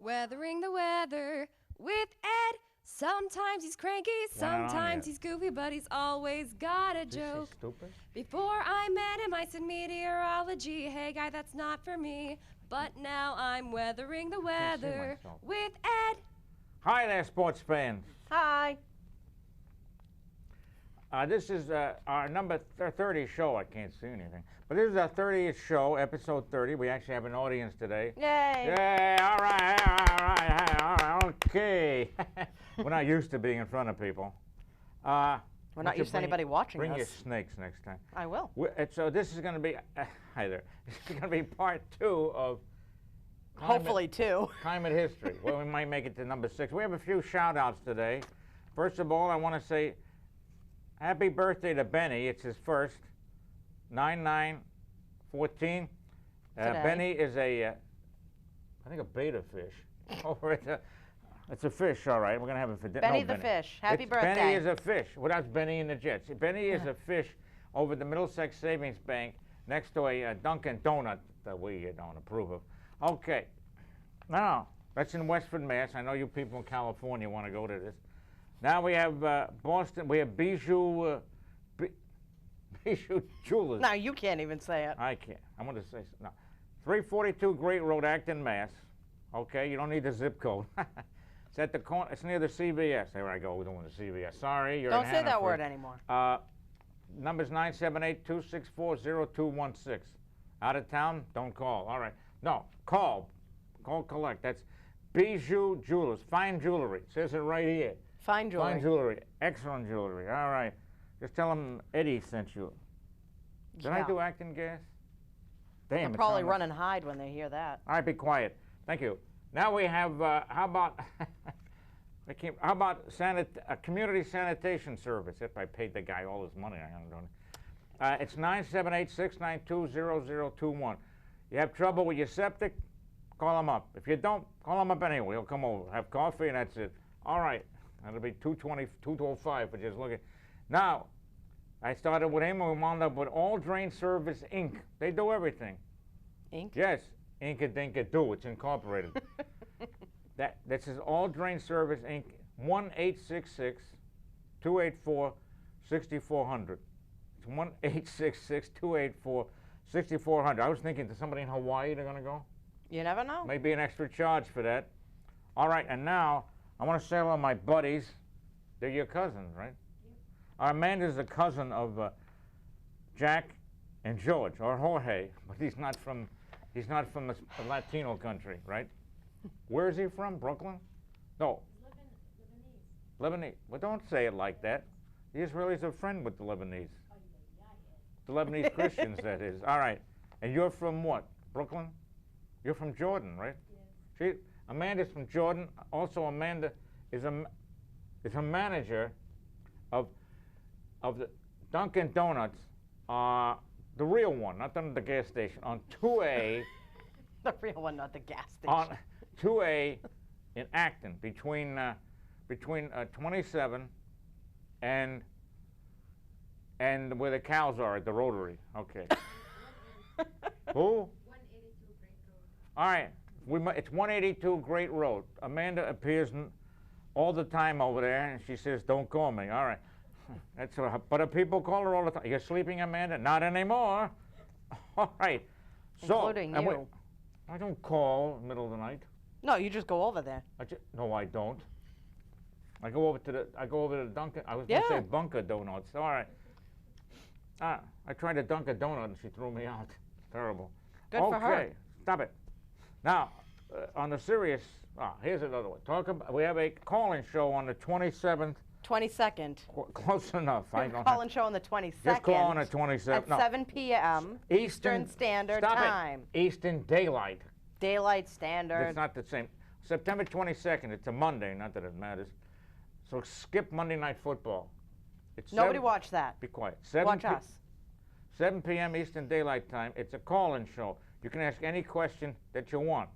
Weathering the weather with Ed. Sometimes he's cranky, sometimes he's goofy, but he's always got a joke. Stupid. Before I met him, I said meteorology. Hey, guy, that's not for me. But now I'm weathering the weather with Ed. Hi there, sports fans. Hi. This is our number 30 show. I can't see anything. But this is our 30th show, episode 30. We actually have an audience today. Yay. Yay, all right, okay. We're not used to being in front of people. We're not used to anybody watching us. Bring your snakes next time. I will. So this is going to be, hi there, this is going to be part 2 of Hopefully 2. Climate history. Well, we might make it to number 6. We have a few shout-outs today. First of all, I want to say happy birthday to Benny. It's his first, 9914. Benny is I think a betta fish. It's a fish, all right. We're going to have it for dinner. Benny the fish. Happy birthday. Benny is a fish. Well, that's Benny and the Jets. Benny is a fish over at the Middlesex Savings Bank next to a Dunkin' Donut that we don't approve of. Okay. Now, that's in Westford, Mass. I know you people in California want to go to this. Now we have Boston. We have Bijou Jewelers. No, you can't even say it. I can't. I'm going to say no. 342 Great Road, Acton, Mass. Okay, you don't need the zip code. It's at the corner. It's near the CVS. There I go. We're doing the CVS. Sorry, you're. Don't say that word anymore. Number's 978-264-0216. Out of town, don't call. All right. No, call. Call collect. That's Bijou Jewelers. Fine jewelry. It says it right here. Fine jewelry. Fine jewelry. Excellent jewelry. All right. Just tell them Eddie sent you. Did I do Acton Gas? Damn. They'll probably run and hide when they hear that. All right, be quiet. Thank you. Now we have, how about, how about community sanitation service? If I paid the guy all his money, I don't know. It's 978-692-0021. You have trouble with your septic? Call him up. If you don't, call him up anyway. He'll come over, have coffee, and that's it. All right. That'll be $205 for just looking. Now, I started with him, and we wound up with All Drain Service, Inc. They do everything. Inc? Yes. Inc-a-dink-a-do. It's incorporated. This is All Drain Service, Inc. 1-866-284-6400. It's 1-866-284-6400. I was thinking, to somebody in Hawaii they're going to go? You never know. Maybe an extra charge for that. All right, and now I want to say hello to my buddies. They're your cousins, right? Yep. Amanda's a cousin of Jack and George, or Jorge, but he's not from a Latino country, right? Where is he from? Brooklyn? No. Lebanese. Well, don't say it like that. The Israelis are friend with the Lebanese. The Lebanese Christians, that is. All right. And you're from what? Brooklyn? You're from Jordan, right? Yes. Amanda's from Jordan. Also, Amanda is a manager of the Dunkin' Donuts, the real one, not the gas station, on 2A. The real one, not the gas station. On 2A in Acton, between 27 and where the cows are at the Rotary. Okay. Who? 182 Great Road. All right. It's 182 Great Road. Amanda appears all the time over there, and she says, "Don't call me." All right. That's but people call her all the time. You're sleeping, Amanda? Not anymore. All right. Including you. I don't call in the middle of the night. No, you just go over there. No, I don't. I go over to the Dunkin'. I was going to say Bunker Donuts. All right. I tried to dunk a donut and she threw me out. Terrible. Good for her. Okay, stop it. Now, on the serious, here's another one. We have a call-in show on the 27th. 22nd. Close enough. Call-in show on the 22nd. Just call on the 27th. At 7 p.m. Eastern Standard Time. Eastern Daylight. Daylight Standard. It's not the same. September 22nd. It's a Monday. Not that it matters. So skip Monday Night Football. Nobody watch that. Be quiet. Watch us. 7 p.m. Eastern Daylight Time. It's a call-in show. You can ask any question that you want.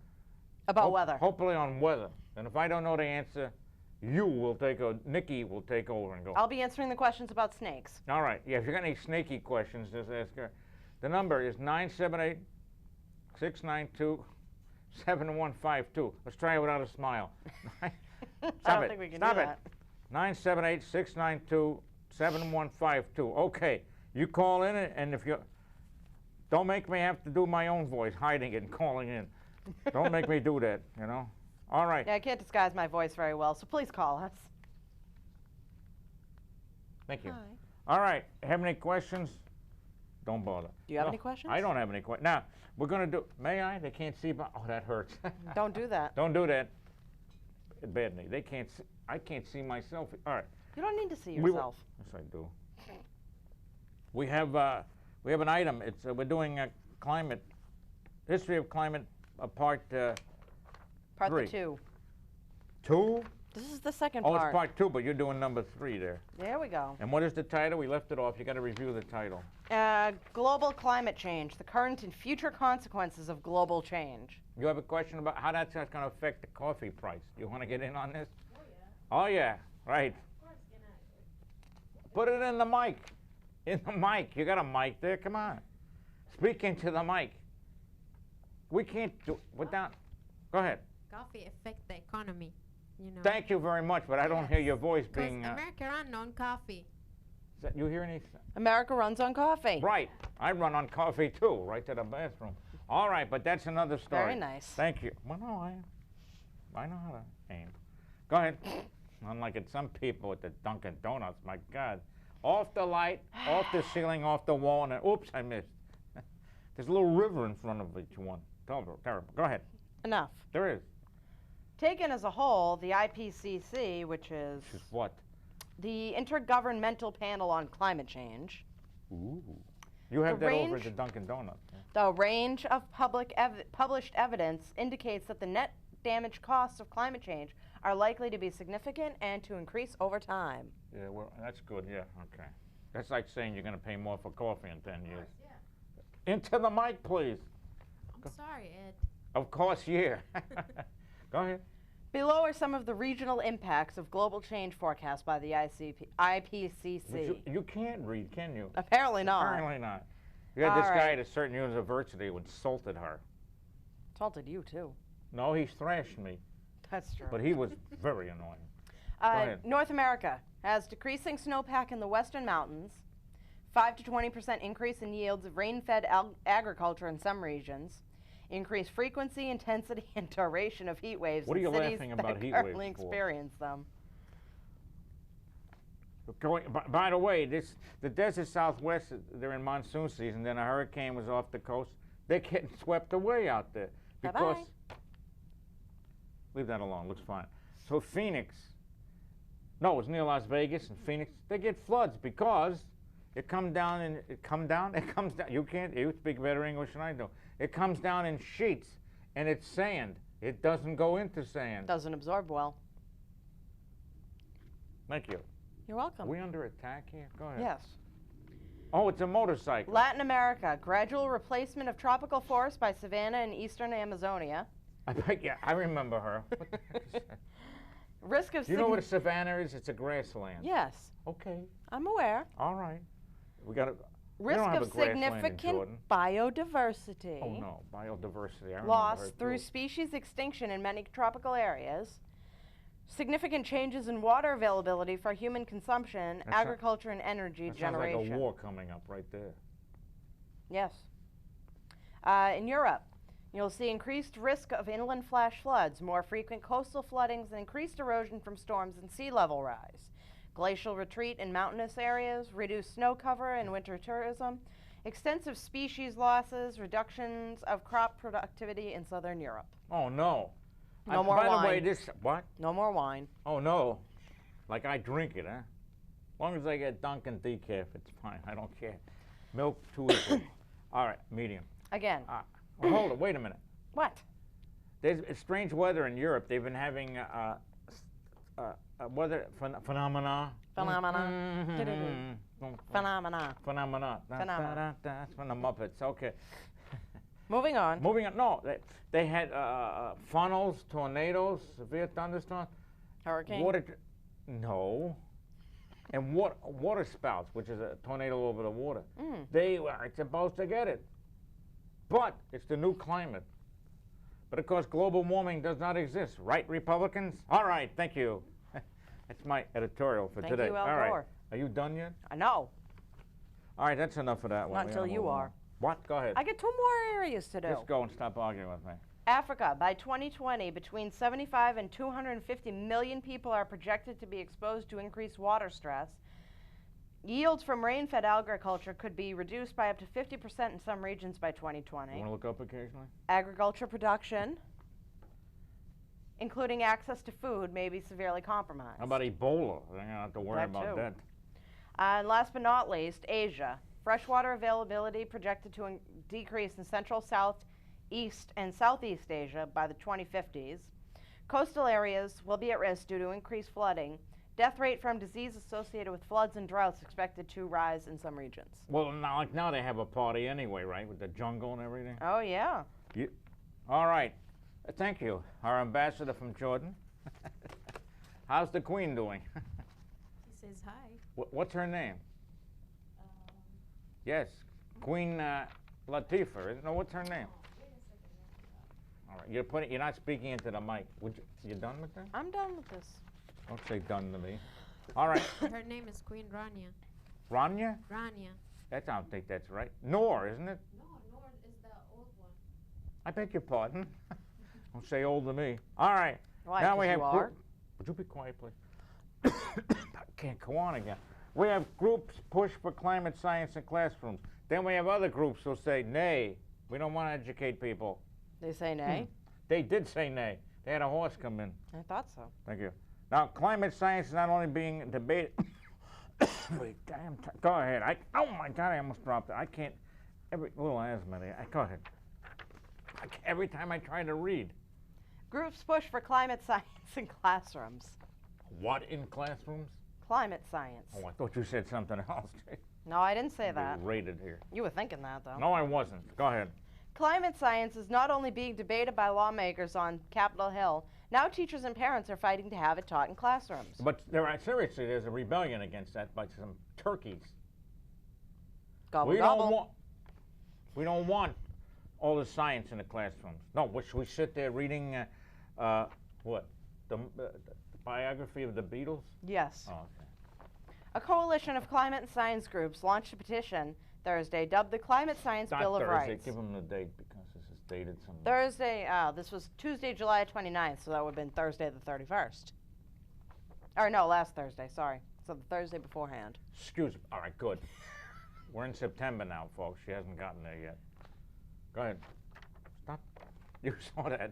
About weather. Hopefully on weather. And if I don't know the answer, Niki will take over and go. I'll be answering the questions about snakes. All right. Yeah, if you got any snaky questions, just ask her. The number is 978-692. 7152. Let's try it without a smile. I Stop don't it. think we can Stop do it. that. 978-692-7152. Okay, you call in, and if you don't make me have to do my own voice, hiding it and calling in. Don't make me do that, you know. All right. Yeah, I can't disguise my voice very well, so please call us. Thank you. Hi. All right. Have any questions? Don't bother. Do you have No, any questions? I don't have any questions. Now, we're going to do, may I? They can't see, oh, that hurts. Don't do that. Don't do that. Bad knee. They can't see, I can't see myself. All right. You don't need to see We yourself. Yes, I do. We have an item. It's we're doing a climate, history of climate, part Part 3. 2. 2? This is the second Oh, part. it's part 2, but you're doing number 3 there. There we go. And what is the title? We left it off. You got to review the title. Global climate change, the current and future consequences of global change. You have a question about how that's going to affect the coffee price? You want to get in on this? Oh yeah, right. Put it in the mic. In the mic. You got a mic there. Come on. Speak into the mic. We can't do. Without. Go ahead. Coffee affect the economy, you know. Thank you very much, but I don't hear your voice Because being. America run on coffee. You hear anything? America runs on coffee. Right. I run on coffee too, right to the bathroom. All right, but that's another story. Very nice. Thank you. Well, no, I know how to aim. Go ahead. Unlike it, some people with the Dunkin' Donuts, my God. Off the light, off the ceiling, off the wall, and then, oops, I missed. There's a little river in front of each one. Terrible, terrible. Go ahead. Enough. There is. Taken as a whole, the IPCC, which is Which is what? the Intergovernmental Panel on Climate Change, Ooh. You have The that over at range- the Dunkin' Donuts. Yeah. the range of published evidence indicates that the net damage costs of climate change are likely to be significant and to increase over time. Yeah, well, that's good, yeah, okay. That's like saying you're going to pay more for coffee in 10 years. Into the mic, please. I'm sorry, Ed. Of course, yeah. Go ahead. Below are some of the regional impacts of global change forecast by the IPCC. But you can't read, can you? Apparently not. Apparently not. You had this All guy right. at a certain university who insulted her. Salted you too. No, he thrashed me, That's true. but he was very annoying. ahead. North America has decreasing snowpack in the western mountains, 5 to 20% increase in yields of rain-fed agriculture in some regions, increased frequency, intensity, and duration of heat waves What are in you cities laughing that about heat currently waves for? experience them. By the way, the desert Southwest, they're in monsoon season, then a hurricane was off the coast. They're getting swept away out there. Because, Bye-bye. leave that alone, looks fine. So Phoenix, no, it's near Las Vegas and Phoenix, they get floods because it comes down, you speak better English than I do. It comes down in sheets and it's sand. It doesn't go into sand. Doesn't absorb well. Thank you. You're Are welcome. we under attack here? Go ahead. Yes. Oh, it's a motorcycle. Latin America, gradual replacement of tropical forests by savanna in eastern Amazonia. Yeah, I remember her. What the heck is that? Risk of Do you know what a savanna is? It's a grassland. Yes, Okay, I'm aware. all right. We got to. Risk don't have of a grassland in significant Jordan. biodiversity. Oh no, biodiversity. I remember Loss her through too. species extinction in many tropical areas. Significant changes in water availability for human consumption, That sound- agriculture, and energy That sounds generation. like a war coming up right there. Yes. In Europe, you'll see increased risk of inland flash floods, more frequent coastal floodings, and increased erosion from storms and sea level rise. Glacial retreat in mountainous areas, reduced snow cover and winter tourism, extensive species losses, reductions of crop productivity in southern Europe. Oh no. No more By the way, wine. this what? No more wine. Oh no. Like I drink it, huh? As long as I get Dunkin' decaf, it's fine. I don't care. Milk too equal. All right, medium. Again. Well, hold it. Wait a minute. What? There's strange weather in Europe. They've been having weather phenomena. Phenomena. Phenomena. Phenomena. Phenomena. That's from the Muppets. Okay. Moving on. Moving on. No, they had funnels, tornadoes, severe thunderstorms. Hurricane. No. And water spouts, which is a tornado over the water. Mm. They weren't supposed to get it. But it's the new climate. But of course, global warming does not exist, right, Republicans? All right, thank you. That's my editorial for Thank today. you, Al All right. Gore. Are you done yet? I know. All right, that's enough of that one. Not We until gotta you move on. are. What? Go ahead. I get 2 more areas to do. Just go and stop arguing with me. Africa, by 2020, between 75 and 250 million people are projected to be exposed to increased water stress. Yields from rain-fed agriculture could be reduced by up to 50% in some regions by 2020. You want to look up occasionally? Agriculture production, including access to food, may be severely compromised. How about Ebola? I don't have to worry That about too. that. And last but not least, Asia. Freshwater availability projected to decrease in Central, Southeast, and Southeast Asia by the 2050s. Coastal areas will be at risk due to increased flooding. Death rate from disease associated with floods and droughts expected to rise in some regions. Well, now they have a party anyway, right, with the jungle and everything? Oh, yeah. All right. Thank you, our ambassador from Jordan. How's the Queen doing? He says hi. What's her name? Yes, Queen Latifah. No, what's her name? All right, you're not speaking into the mic. You done with that? I'm done with this. Don't say done to me. All right. Her name is Queen Rania. Rania? Rania. I don't think that's right. Noor, isn't it? No, Nord is the old one. I beg your pardon. Don't say old to me. All right. Why, now 'cause we have you are? Would you be quiet, please? I can't go on again. We have groups push for climate science in classrooms. Then we have other groups who say, nay, we don't want to educate people. They say nay? They did say nay. They had a horse come in. I thought so. Thank you. Now, climate science is not only being debated. Wait, damn. Go ahead. Oh my God! I almost dropped it. I can't. Every little asthma there. Go ahead. Every time I try to read. Groups push for climate science in classrooms. What in classrooms? Climate science. Oh, I thought you said something else. No, I didn't say that. Rated here. You were thinking that, though. No, I wasn't. Go ahead. Climate science is not only being debated by lawmakers on Capitol Hill, now teachers and parents are fighting to have it taught in classrooms. But seriously, there's a rebellion against that by some turkeys. Gobble, we gobble. don't want all the science in the classrooms. No, we sit there reading what the biography of the Beatles. Yes. Oh, okay. A coalition of climate and science groups launched a petition Thursday dubbed the Climate Science Not Bill of Thursday. Rights. Give them the date because this is dated somewhere. Thursday, this was Tuesday, July 29th, so that would have been Thursday the 31st. Or no, last Thursday, sorry. So the Thursday beforehand. Excuse me. All right, good. We're in September now, folks. She hasn't gotten there yet. Go ahead. Stop. You saw that.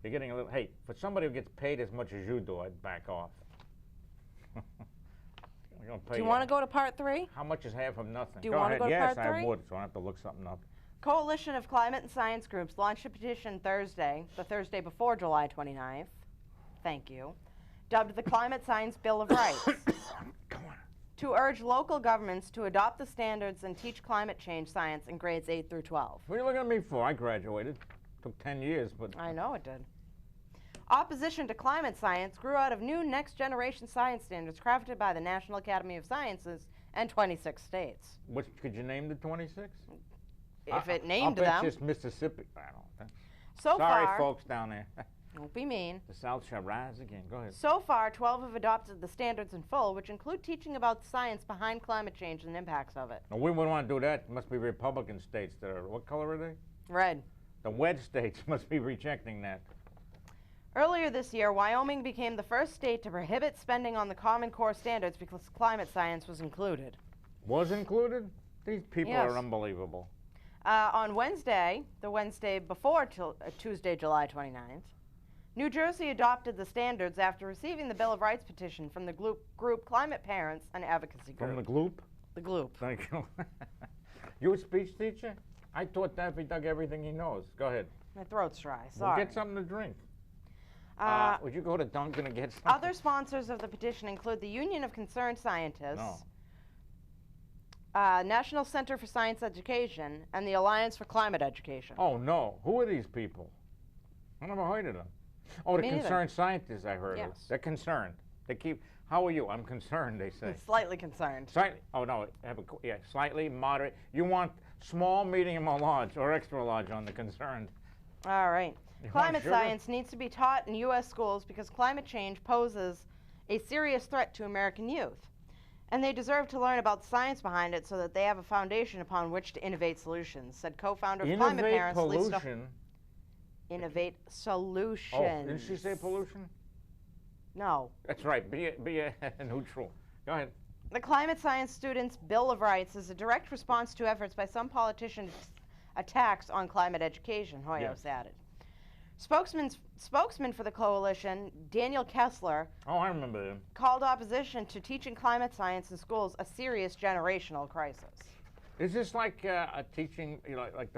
You're getting a little, hey, for somebody who gets paid as much as you do, I'd back off. Do you want to go to part 3? How much is half of nothing? Do you want to go to yes, part 3? I would, so I have to look something up. Coalition of climate and science groups launched a petition Thursday, the Thursday before July 29th, thank you, dubbed the Climate Science Bill of Rights, Come on. to urge local governments to adopt the standards and teach climate change science in grades 8 through 12. What are you looking at me for? I graduated. Took 10 years, but... I know it did. Opposition to climate science grew out of new next-generation science standards crafted by the National Academy of Sciences and 26 states. Which, could you name the 26? If it I'll named bet them. it's Mississippi. I don't think. So Sorry, far, folks down there. don't be mean. The South shall rise again. Go ahead. So far, 12 have adopted the standards in full, which include teaching about the science behind climate change and the impacts of it. No, we wouldn't want to do that. It must be Republican states that are, what color are they? Red. The wedge states must be rejecting that. Earlier this year, Wyoming became the first state to prohibit spending on the Common Core standards because climate science was included. Was included? These people Yes. are unbelievable. On Wednesday, the Wednesday before Tuesday, July 29th, New Jersey adopted the standards after receiving the Bill of Rights petition from the group Climate Parents and Advocacy Group. From the gloop? The gloop. Thank you. You a speech teacher? I taught Daffy Duck everything he knows. Go ahead. My throat's dry. Well, Sorry. get something to drink. Uh, Would you go to Dunkin' and get something? Other sponsors of the petition include the Union of Concerned Scientists, National Center for Science Education, and the Alliance for Climate Education. Oh, no. Who are these people? I never heard of them. Oh, the Me neither. concerned scientists I heard of. Yes. They're concerned. They keep, how are you? I'm concerned, they say. Slightly concerned. Slightly, oh, no, slightly, moderate. You want small, medium, or large, or extra large on the concerned. All right. You want Climate sugar? science needs to be taught in U.S. schools because climate change poses a serious threat to American youth. And they deserve to learn about the science behind it so that they have a foundation upon which to innovate solutions, said co-founder of Climate Innovate Parents Lisa. pollution. Innovate solutions. Oh, didn't she say pollution? No. That's right. Be neutral. Go ahead. The Climate Science Students' Bill of Rights is a direct response to efforts by some politicians' attacks on climate education, Hoyos Yes. added. Spokesman for the coalition, Daniel Kessler, Oh, I remember them. called opposition to teaching climate science in schools a serious generational crisis. Is this like a teaching, you know, like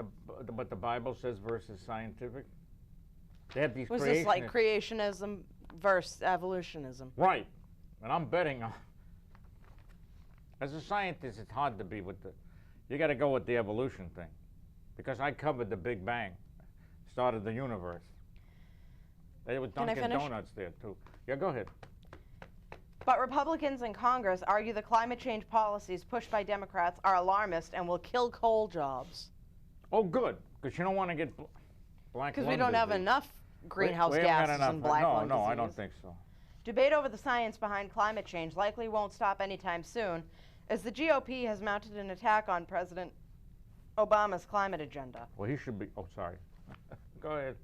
what the Bible says versus scientific? They have these Was this like creationists- creationism versus evolutionism? Right. And I'm betting on. As a scientist, it's hard to be with the. You got to go with the evolution thing, because I covered the Big Bang, started the universe. They were Can I Dunkin' finish? Donuts there too. Yeah, go ahead. But Republicans in Congress argue the climate change policies pushed by Democrats are alarmist and will kill coal jobs. Oh, good, because you don't want to get black Because lung we don't have disease. enough greenhouse We haven't got gases enough. and black no, lung no, disease. I don't think so. Debate over the science behind climate change likely won't stop anytime soon, as the GOP has mounted an attack on President Obama's climate agenda. Well, he should be. Oh, sorry. Go ahead.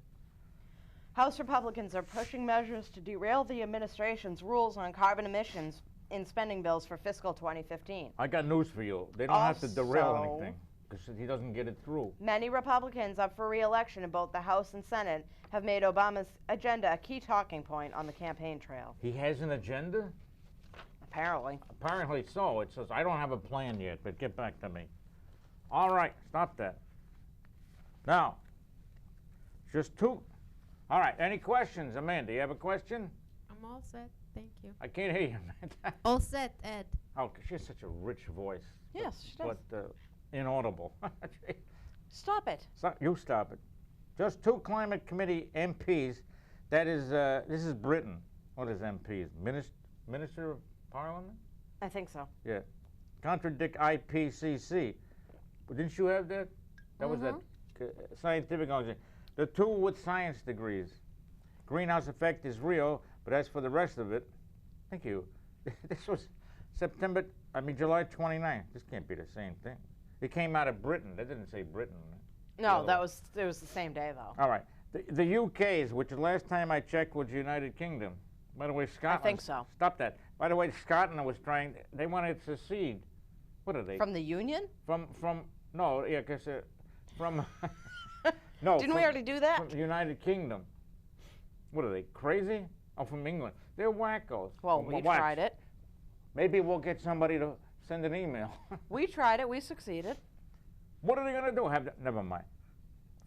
House Republicans are pushing measures to derail the administration's rules on carbon emissions in spending bills for fiscal 2015. I got news for you. They don't have to derail Also- anything because he doesn't get it through. Many Republicans up for re-election in both the House and Senate have made Obama's agenda a key talking point on the campaign trail. He has an agenda? Apparently. Apparently so. It says, I don't have a plan yet, but get back to me. All right, stop that. Now, just two. All right, any questions? Amanda, you have a question? I'm all set. Thank you. I can't hear you, Amanda. All set, Ed. Oh, 'cause she has such a rich voice. Yes, she does. But inaudible. Stop it. You stop it. Just two climate committee MPs. That is, this is Britain. What is MPs? Minister of Parliament? I think so. Yeah. Contradict IPCC. But didn't you have that? That was that scientific organization. The two with science degrees. Greenhouse effect is real, but as for the rest of it, thank you. This was July 29th. This can't be the same thing. It came out of Britain. That didn't say Britain. No, Yeah. it was the same day though. All right. The UK's, which the last time I checked was the United Kingdom. By the way, Scotland. think so. Stop that. By the way, Scotland was trying. They wanted to secede. What are they? From the Union? From no, yeah, because from no. Didn't we already do that? From the United Kingdom. What are they, crazy? Oh, from England. They're wackos. Well, we whacks. tried it. Maybe we'll get somebody to send an email. We tried it. We succeeded. What are they going to do? Never mind.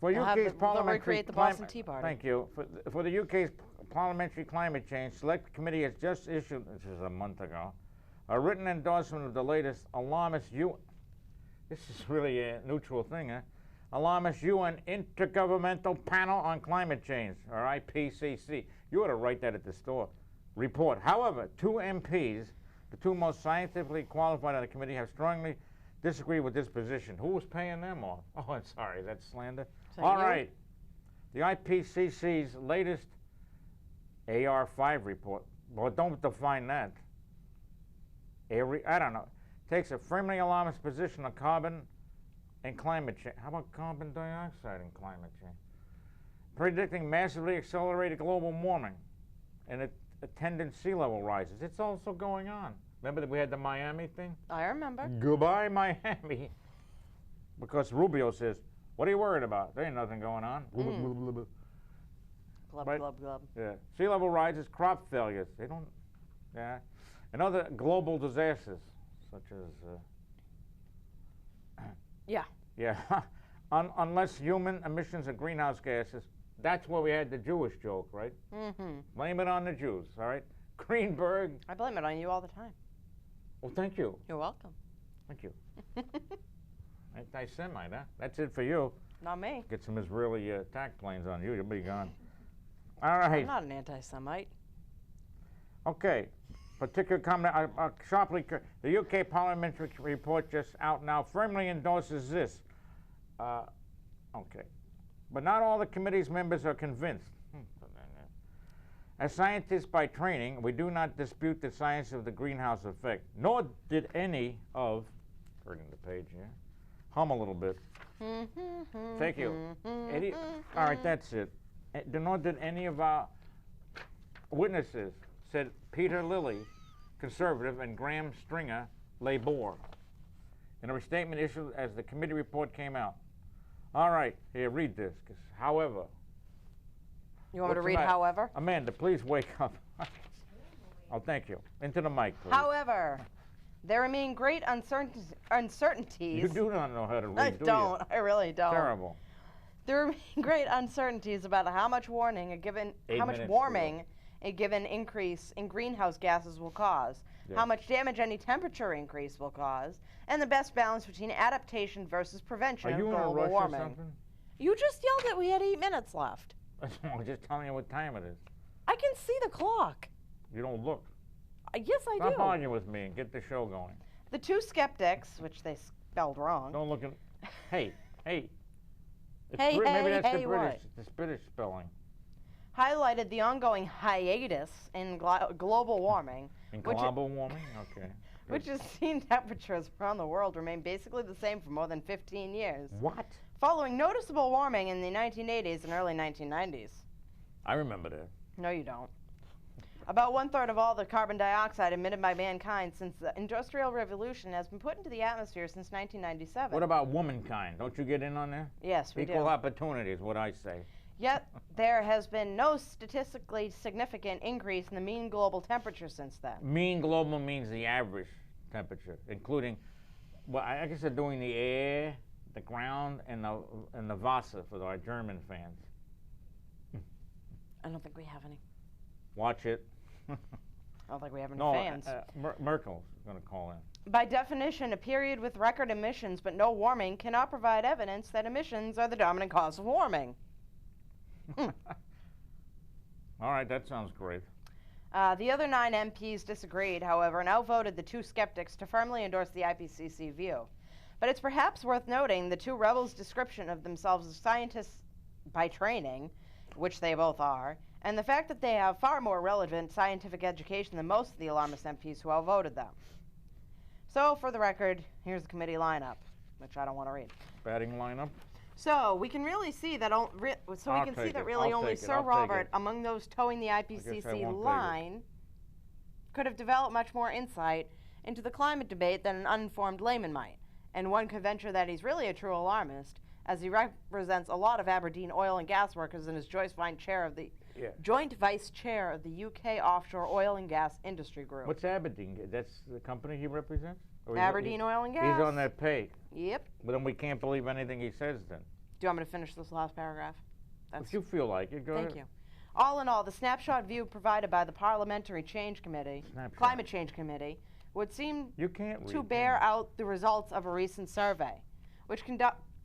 For They'll have UK's they'll parliamentary recreate the climate- Boston Tea Party. Thank you. For the UK's parliamentary climate change, Select Committee has just issued, this is a month ago, a written endorsement of the latest alarmist this is really a neutral thing, huh? Alarmist UN Intergovernmental Panel on Climate Change, or IPCC. You ought to write that at the store. Report. However, two MPs, the two most scientifically qualified on the committee, have strongly disagreed with this position. Who was paying them off? Oh, I'm sorry, that's slander. that All you? right. The IPCC's latest AR5 report, well, don't define that. I don't know. Takes a firmly alarmist position on carbon and climate change. How about carbon dioxide and climate change? Predicting massively accelerated global warming and attendant sea level rises. It's also going on. Remember that we had the Miami thing? I remember. Goodbye, Miami. Because Rubio says, what are you worried about? There ain't nothing going on. Glub, Right. glub, glub. Yeah. Sea level rises, crop failures. They don't, yeah. And other global disasters, such as, Yeah. yeah. Unless human emissions of greenhouse gases, that's where we had the Jewish joke, right? Mm-hmm. Blame it on the Jews, all right? Greenberg, I blame it on you all the time. well, thank you. You're welcome. Thank you. Anti-Semite, huh? That's it for you. Not me. Get some Israeli attack planes on you, you'll be gone. All I'm right. not an anti-Semite. Okay. Particular comment, sharply, the UK parliamentary report just out now firmly endorses this. Okay. but not all the committee's members are convinced. As scientists by training, we do not dispute the science of the greenhouse effect, nor did any of, turning the page here, hum a little bit. Thank you. All right, that's it. Nor did any of our witnesses, said Peter Lilly, conservative, and Graham Stringer, Labor, in a statement issued as the committee report came out. All right, here, read this. However, You want me to what's read the matter? however? Amanda, please wake up. Oh, thank you. Into the mic, please. However, there remain great uncertainties. You do not know how to read, I do don't. you? I really don't. Terrible. There remain great uncertainties about how much warming a given increase in greenhouse gases will cause, Yeah. how much damage any temperature increase will cause, and the best balance between adaptation versus prevention Are of you in a global rush or warming. something? You just yelled that we had 8 minutes left. I'm just telling you what time it is. I can see the clock. You don't look. Yes, I Stop do. arguing with me and get the show going. The two skeptics, which they spelled wrong. Don't look at. Hey, hey. It's Hey, maybe hey, that's hey, the British spelling. Highlighted the ongoing hiatus in global warming, In which global warming? Okay. which has seen temperatures around the world remain basically the same for more than 15 years, What? following noticeable warming in the 1980s and early 1990s. I remember that. No, you don't. About 1/3 of all the carbon dioxide emitted by mankind since the Industrial Revolution has been put into the atmosphere since 1997. What about womankind? Don't you get in on that? Yes, we Equal do. opportunity is what I say. Yet, there has been no statistically significant increase in the mean global temperature since then. Mean global means the average temperature, including, well, I guess they're doing the air, the ground, and the Wasser for our German fans. I don't think we have any. Watch it. I don't think we have any No, fans. Merkel's going to call in. By definition, a period with record emissions but no warming cannot provide evidence that emissions are the dominant cause of warming. All right, that sounds great. The other 9 MPs disagreed, however, and outvoted the two skeptics to firmly endorse the IPCC view. But it's perhaps worth noting the two rebels' description of themselves as scientists by training, which they both are, and the fact that they have far more relevant scientific education than most of the alarmist MPs who outvoted them. So, for the record, here's the committee lineup, which I don't want to read. Batting lineup? So we can really see that. I'll Really take only it, Sir I'll take Robert, it. among those towing the guess I IPCC won't take it. line, could have developed much more insight into the climate debate than an uninformed layman might. And one could venture that he's really a true alarmist, as he represents a lot of Aberdeen oil and gas workers and is joint vice chair of the UK offshore oil and gas industry group. What's Aberdeen? That's the company he represents? Or Aberdeen Oil and Gas. He's on that pay. Yep. But then we can't believe anything he says then. Do you want me to finish this last paragraph? If you feel like it, go Thank ahead. you. All in all, the snapshot view provided by the Parliamentary Change Committee, Climate Change Committee, would seem You can't read. to bear out the results of a recent survey, which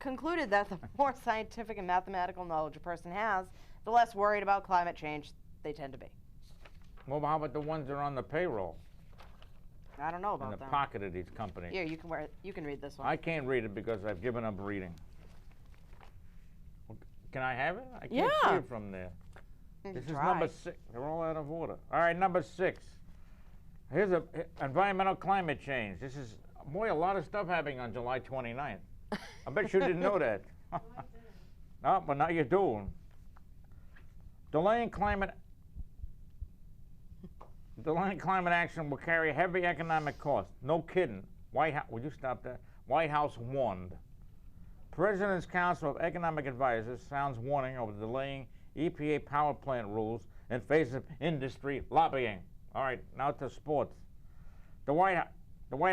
concluded that the more scientific and mathematical knowledge a person has, the less worried about climate change they tend to be. Well, how about the ones that are on the payroll? I don't know In about the them. pocket of these companies. Here, you can read this one. I can't read it because I've given up reading. Can I have it? I can't see Yeah. it from there. This is Try. number 6. They're all out of order. All right, number 6. Here's environmental climate change. This is, boy, a lot of stuff happening on July 29th. I bet you didn't know that. No, but now you're doing. Delaying climate action will carry heavy economic costs. No kidding. Would you stop that? White House warned. President's Council of Economic Advisors sounds warning over delaying EPA power plant rules in face of industry lobbying. All right, now to sports. The White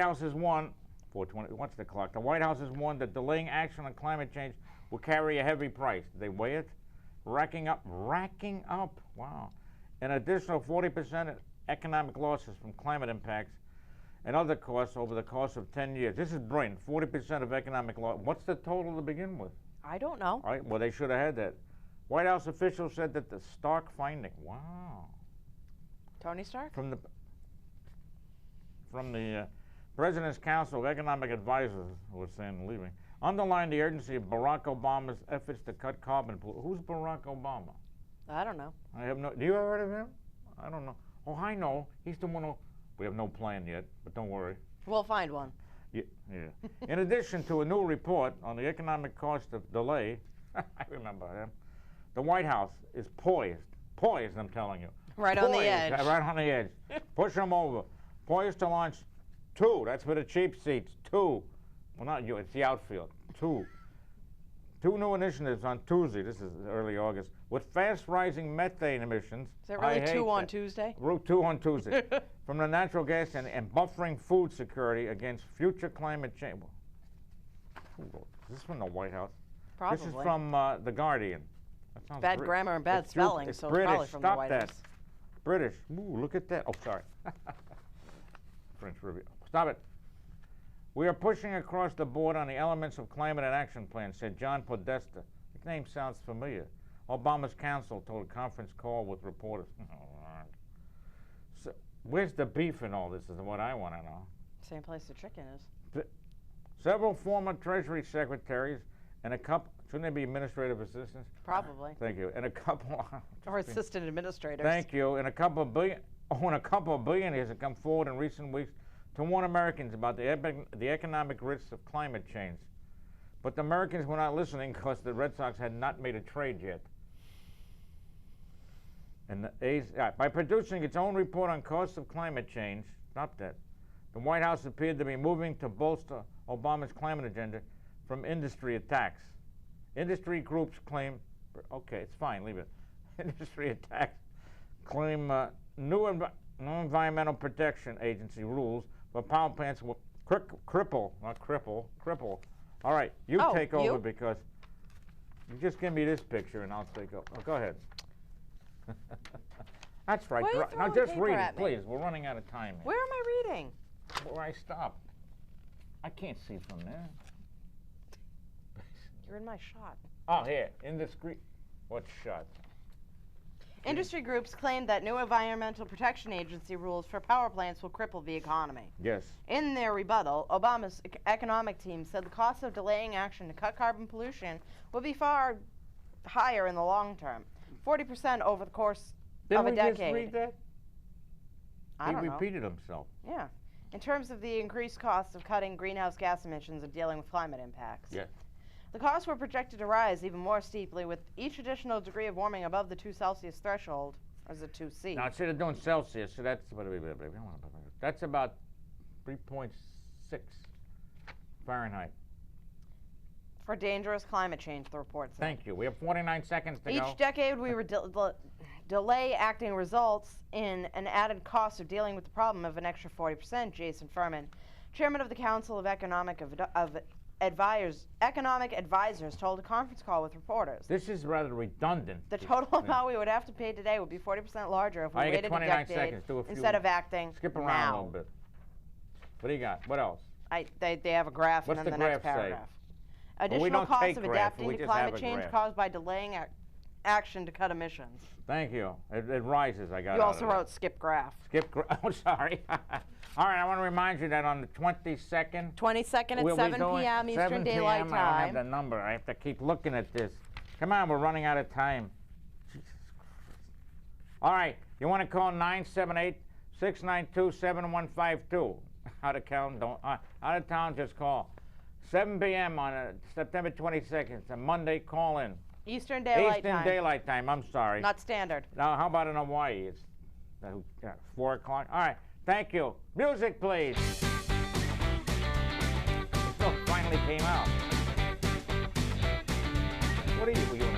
House has warned. 4:20. What's the clock? The White House has warned that delaying action on climate change will carry a heavy price. Did they weigh it? Racking up. Wow. An additional 40% economic losses from climate impacts and other costs over the course of 10 years. This is brilliant. 40% of economic loss. What's the total to begin with? I don't know. All right, well, they should have had that. White House officials said that the stark finding, wow, Tony Stark? from the President's Council of Economic Advisors, who was saying leaving, underlined the urgency of Barack Obama's efforts to cut carbon pollution. Who's Barack Obama? I don't know. I have no. Do you ever heard of him? I don't know. Oh, I know. He's the one who. We have no plan yet, but don't worry. We'll find one. Yeah. In addition to a new report on the economic cost of delay, I remember him. The White House is poised, I'm telling you. Right on the Poised, edge. Right on the edge. Push them over. Poised to launch 2. That's for the cheap seats. 2. Well, not you. It's the outfield. 2. 2 new initiatives on Tuesday. This is early August. With fast rising methane emissions. Is that really 2 on Tuesday? Route 2 on Tuesday. From the natural gas and buffering food security against future climate change. Is this from the White House? Probably. This is from The Guardian. That sounds Bad grammar and bad spelling, it's so British. it's probably from Stop the White that. House. British. Ooh, look at that. Oh, sorry. French review. Stop it. We are pushing across the board on the elements of climate and action plan, said John Podesta. His name sounds familiar. Obama's counsel told a conference call with reporters. So, where's the beef in all this is what I want to know. Same place the chicken is. Several former Treasury secretaries and a couple, shouldn't they be administrative assistants? Probably. Thank you. And a couple. Or assistant administrators. Thank you. And a couple of billionaires have come forward in recent weeks to warn Americans about the economic risks of climate change. But the Americans were not listening because the Red Sox had not made a trade yet. And by producing its own report on costs of climate change, stop that, the White House appeared to be moving to bolster Obama's climate agenda from industry attacks. Industry groups claim, okay, it's fine, leave it. Industry attacks claim new Environmental Protection Agency rules for power plants will cripple. All right, you take over because you just give me this picture and I'll take over. Oh, go ahead. That's right. Why are you Now throwing just paper read it, at me? please. We're running out of time here. Where am I reading? Where I stopped. I can't see from there. You're in my shot. Oh, here, indiscreet. What shot? Industry groups claim that new Environmental Protection Agency rules for power plants will cripple the economy. Yes. In their rebuttal, Obama's economic team said the cost of delaying action to cut carbon pollution will be far higher in the long term, 40% over the course of a decade. Didn't we just read that? I don't He know. repeated himself. Yeah. In terms of the increased costs of cutting greenhouse gas emissions and dealing with climate impacts. Yes. The costs were projected to rise even more steeply with each additional degree of warming above the 2 Celsius threshold, or is it 2 C? Now, instead of doing Celsius, so that's about 3.6 Fahrenheit. For dangerous climate change, the report said. Thank you. We have 49 seconds to go. Each decade, we were delay acting results in an added cost of dealing with the problem of an extra 40%, Jason Furman, chairman of the Council of Economic Advisors, told a conference call with reporters. This is rather redundant. The total amount we would have to pay today would be 40% larger if we I get waited a 29 decade seconds. Do a few instead of acting Skip around now. a little bit. What do you got? What else? They have a graph What's and then the the next graph say? paragraph. Well, we Additional don't costs take of graphs, adapting we to just have climate a change graph. caused by delaying action to cut emissions. Thank you. It rises, I got You out also of it. wrote skip graph. Oh, sorry. All right, I want to remind you that on the 22nd, 22nd at we'll be 7 doing p.m. Eastern 7 Daylight p.m. I don't have Time. the number. I have to keep looking at this. Come on, we're running out of time. Jesus Christ. All right, you want to call 978-692-7152. Out of town, just call. 7 p.m. on September 22nd. It's a Monday. Call in. Eastern Daylight Time. Eastern Daylight Time. I'm sorry. Not standard. Now, how about in Hawaii? It's 4 o'clock. All right. Thank you. Music, please. The song finally came out. What are you?